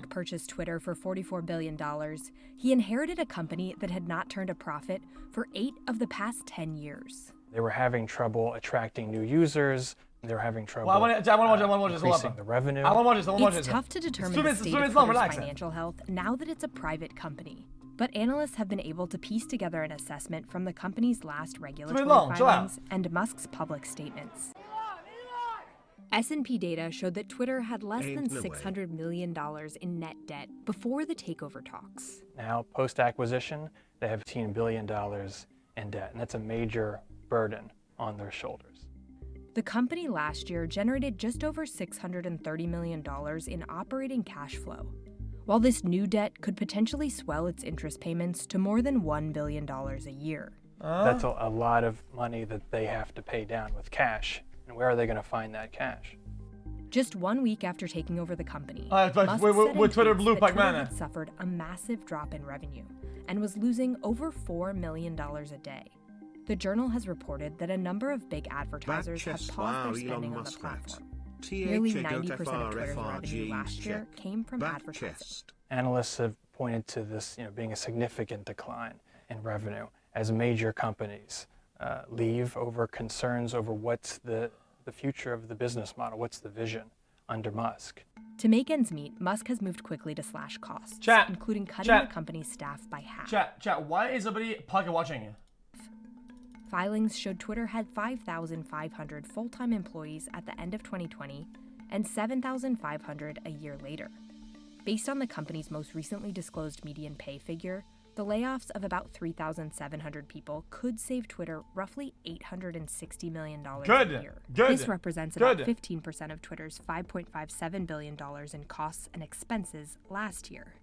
Purchased Twitter for $44 billion, he inherited a company that had not turned a profit for 8 of the past 10 years. They were having trouble attracting new users. They were having trouble increasing the revenue. It's tough to determine the state of Twitter's financial health now that it's a private company. But analysts have been able to piece together an assessment from the company's last regulatory filings and Musk's public statements. S&P data showed that Twitter had less than $600 million in net debt before the takeover talks. Now, post-acquisition, they have $15 billion in debt, and that's a major burden on their shoulders. The company last year generated just over $630 million in operating cash flow, while this new debt could potentially swell its interest payments to more than $1 billion a year. That's a lot of money that they have to pay down with cash. And where are they going to find that cash? Just 1 week after taking over the company, Musk said in Twitter tweets blue that pack, Twitter man. had suffered a massive drop in revenue and was losing over $4 million a day. The Journal has reported that a number of big advertisers have paused their spending on the platform. Nearly 90% of Twitter's revenue last year came from advertising. Analysts have pointed to this, being a significant decline in revenue as major companies leave over concerns over what's the future of the business model, what's the vision under Musk. To make ends meet, Musk has moved quickly to slash costs, including cutting the company's staff by half. Chat, why is somebody pocket watching? Filings showed Twitter had 5,500 full-time employees at the end of 2020 and 7,500 a year later. Based on the company's most recently disclosed median pay figure, the layoffs of about 3,700 people could save Twitter roughly $860 million a year. This represents about 15% of Twitter's $5.57 billion in costs and expenses last year.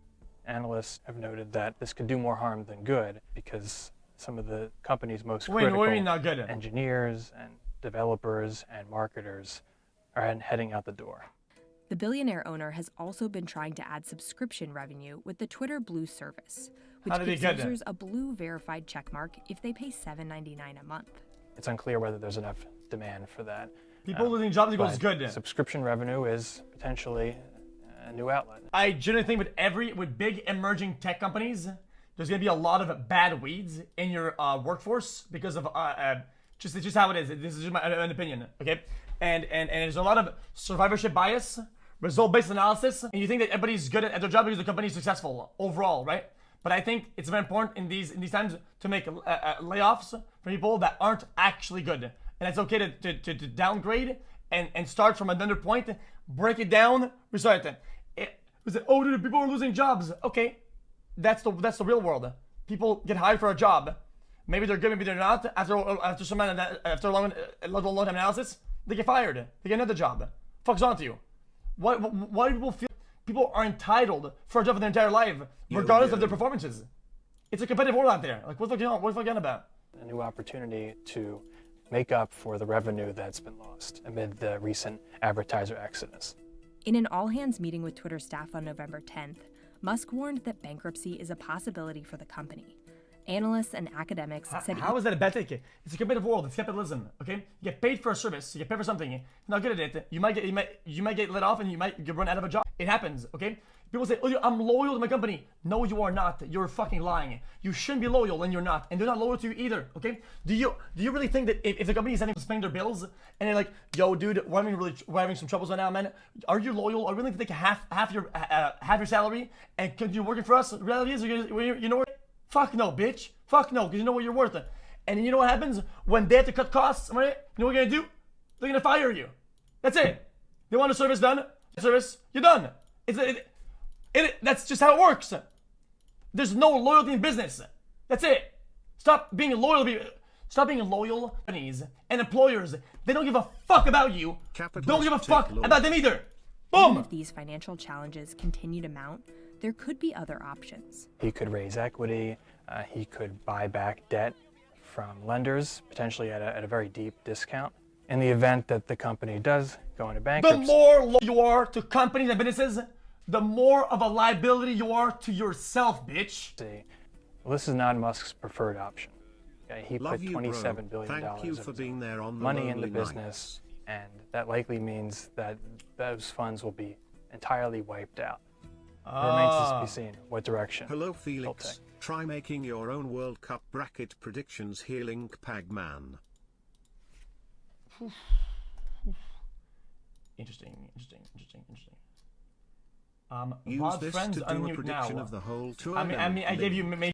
Analysts have noted that this could do more harm than good because some of the company's most critical engineers and developers and marketers are heading out the door. The billionaire owner has also been trying to add subscription revenue with the Twitter Blue service, which gives users a blue verified checkmark if they pay $7.99 a month. It's unclear whether there's enough demand for that. People losing jobs equals good. Subscription revenue is potentially a new outlet. I generally think with big emerging tech companies, there's going to be a lot of bad weeds in your workforce because of just how it is. This is just my opinion, okay? And there's a lot of survivorship bias, result-based analysis, and you think that everybody's good at their job because the company's successful overall, right? But I think it's very important in these times to make layoffs for people that aren't actually good, and it's okay to downgrade and start from another point, break it down, restart it. Oh, dude, people are losing jobs. Okay, that's the real world. People get hired for a job. Maybe they're good, maybe they're not. After a long time analysis, they get fired. They get another job. Fuck's on to you. Why do people feel people are entitled for a job for their entire life, regardless of their performances? It's a competitive world out there. Like, what the fuck you on about? A new opportunity to make up for the revenue that's been lost amid the recent advertiser exodus. In an all-hands meeting with Twitter staff on November 10th, Musk warned that bankruptcy is a possibility for the company. Analysts and academics said... How is that a bad thing? It's a competitive world. It's capitalism, okay? You get paid for a service. You get paid for something. You're not good at it. You might get let off and you might run out of a job. It happens, okay? People say, oh, I'm loyal to my company. No, you are not. You're fucking lying. You shouldn't be loyal and you're not. And they're not loyal to you either, okay? Do you really think that if the company is having to paying their bills and they're like, yo, dude, we're having some troubles right now, man. Are you loyal? Are you willing to take half your salary and continue working for us? The reality is, you know what? Fuck no, bitch. Fuck no, because you know what you're worth. And you know what happens when they have to cut costs, right? You know what they're gonna do? They're gonna fire you. That's it. They want a service done. Service, you're done. That's just how it works. There's no loyalty in business. That's it. Stop being loyal. Stop being loyal companies and employers. They don't give a fuck about you. Don't give a fuck about them either. Boom. Even if these financial challenges continue to mount, there could be other options. He could raise equity. He could buy back debt from lenders, potentially at a very deep discount. In the event that the company does go into bankruptcy, the more loyal you are to companies and businesses, the more of a liability you are to yourself, bitch. Well, this is not Musk's preferred option. Okay, he put $27 billion of money in the business, and that likely means that those funds will be entirely wiped out remains to be seen what direction. Hello, they'll take. Felix. Try making your own World Cup bracket predictions here, Link Pagman. Interesting. Use VOD this friends to do a unmute prediction now. of the whole I mean, I tournament. gave you maybe